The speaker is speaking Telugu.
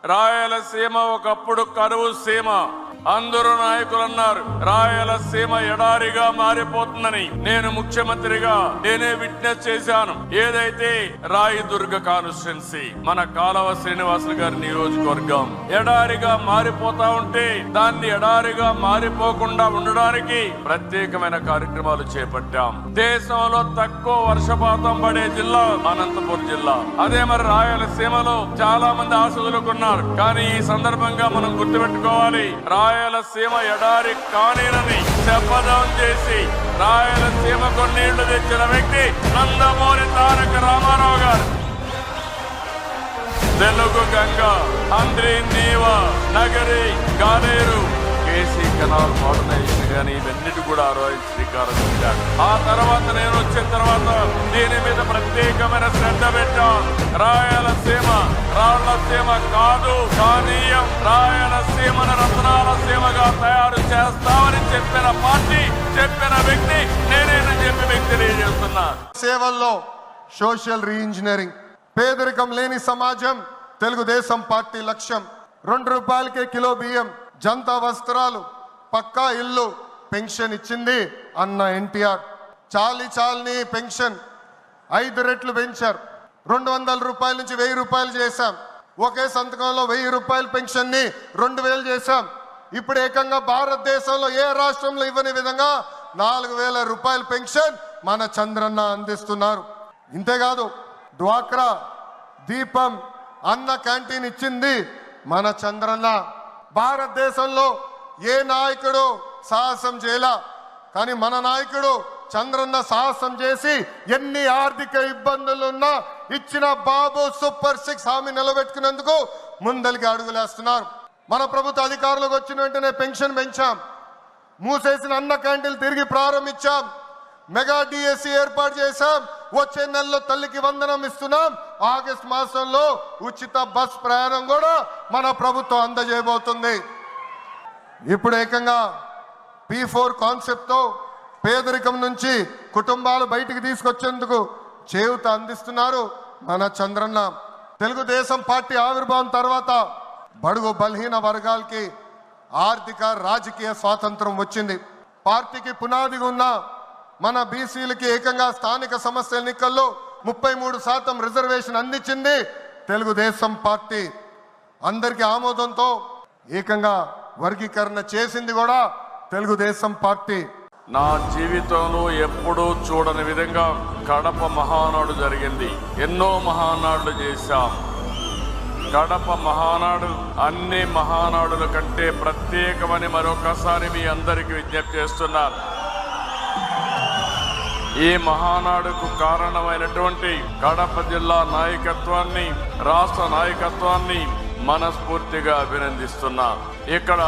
రాయలసీమ ఒకప్పుడు కరువు సీమ. అందరూ నాయకులు అన్నారు రాయలసీమ ఎడారిగా మారిపోతుందని. నేను ముఖ్యమంత్రిగా నేనే విట్నెస్ చేశాను. ఏదైతే రాయదుర్గ కాన్స్టిట్యున్సీ మన కాలవ శ్రీనివాసులు గారి నియోజకవర్గం ఎడారిగా మారిపోతా ఉంటే దాన్ని ఎడారిగా మారిపోకుండా ఉండడానికి ప్రత్యేకమైన కార్యక్రమాలు చేపట్టాం. దేశంలో తక్కువ వర్షపాతం పడే జిల్లా అనంతపురం జిల్లా. అదే మరి రాయలసీమలో చాలా మంది ఆశలుకున్నారు. కానీ ఈ సందర్భంగా మనం గుర్తుపెట్టుకోవాలి, రాయలసీమ ఎడారి కానీనని శపథం చేసి రాయలసీమకు నీళ్లు తెచ్చిన వ్యక్తి నందమూరి తారక రామారావు గారు. Telugu Ganga, Handri Neeva, Nagari, Galeru, KC canal modernization కానీ ఇవన్నిటి కూడా శ్రీకారం చుట్టాడు. ఆ తర్వాత నేను వచ్చిన తర్వాత దీని మీద ప్రత్యేకమైన శ్రద్ధ పెట్టాం. రాయలసీమ రాళ్లసీమ కాదు, కానీయం రాయలసీమను రత్నాల సీమగా తయారు చేస్తామని చెప్పిన పార్టీ, చెప్పిన వ్యక్తి నేనేనని చెప్పి మీకు తెలియజేస్తున్నా. సేవల్లో సోషల్ రీఇంజనీరింగ్, పేదరికం లేని సమాజం తెలుగుదేశం పార్టీ లక్ష్యం. 2 రూపాయలకే కిలో బియ్యం, జంతా వస్త్రాలు, పక్కా ఇల్లు, పెన్షన్ ఇచ్చింది అన్న ఎన్టీఆర్. చాలిని పెన్షన్ 5 రెట్లు పెంచారు. 200 రూపాయల నుంచి 1000 రూపాయలు చేశాం. ఒకే సంతకంలో 1000 రూపాయల పెన్షన్ ని 2000 చేశాం. ఇప్పుడు ఏకంగా భారతదేశంలో ఏ రాష్ట్రంలో ఇవ్వని విధంగా 4000 రూపాయల పెన్షన్ మన చంద్రన్న అందిస్తున్నారు. ఇంతేకాదు డ్వాక్రా, దీపం, అన్న క్యాంటీన్ ఇచ్చింది మన చంద్రన్న. భారతదేశంలో ఏ నాయకుడు సాహసం చేయలా, కానీ మన నాయకుడు చంద్రన్న సాహసం చేసి ఎన్ని ఆర్థిక ఇబ్బందులున్నా ఇచ్చిన బాబు సూపర్ 6 హామీ నిలబెట్టుకునేందుకు ముందలికి అడుగులేస్తున్నారు. మన ప్రభుత్వ అధికారులకు వచ్చిన వెంటనే పెన్షన్ పెంచాం. మూసేసిన అన్న క్యాంటీన్లు తిరిగి ప్రారంభించాం. మెగా డిఎస్సి ఏర్పాటు చేశాం. వచ్చే నెలలో తల్లికి వందనం ఇస్తున్నాం. ఆగస్టు మాసంలో ఉచిత బస్ ప్రయాణం కూడా మన ప్రభుత్వం అందజేయబోతుంది. ఇప్పుడు ఏకంగా P4 కాన్సెప్ట్ తో పేదరికం నుంచి కుటుంబాలు బయటికి తీసుకొచ్చేందుకు చేయూత అందిస్తున్నారు మన చంద్రన్న. తెలుగుదేశం పార్టీ ఆవిర్భావం తర్వాత బడుగు బలహీన వర్గాలకి ఆర్థిక రాజకీయ స్వాతంత్రం వచ్చింది. పార్టీకి పునాదిగా ఉన్న మన బీసీలకి ఏకంగా స్థానిక సంస్థల ఎన్నికల్లో 33% రిజర్వేషన్ అందించింది తెలుగుదేశం పార్టీ. అందరికీ ఆమోదంతో ఏకంగా వర్గీకరణ చేసింది కూడా తెలుగుదేశం పార్టీ. నా జీవితంలో ఎప్పుడూ చూడని విధంగా కడప మహానాడు జరిగింది. ఎన్నో మహానాడులు చేశాం. కడప మహానాడు అన్ని మహానాడుల కంటే ప్రత్యేకమని మరొకసారి మీ అందరికీ విజ్ఞప్తి చేస్తున్నారు. ఈ మహానాడుకు కారణమైనటువంటి కడప జిల్లా నాయకత్వాన్ని, రాష్ట్ర నాయకత్వాన్ని మనస్ఫూర్తిగా అభినందిస్తున్నా. ఇక్కడ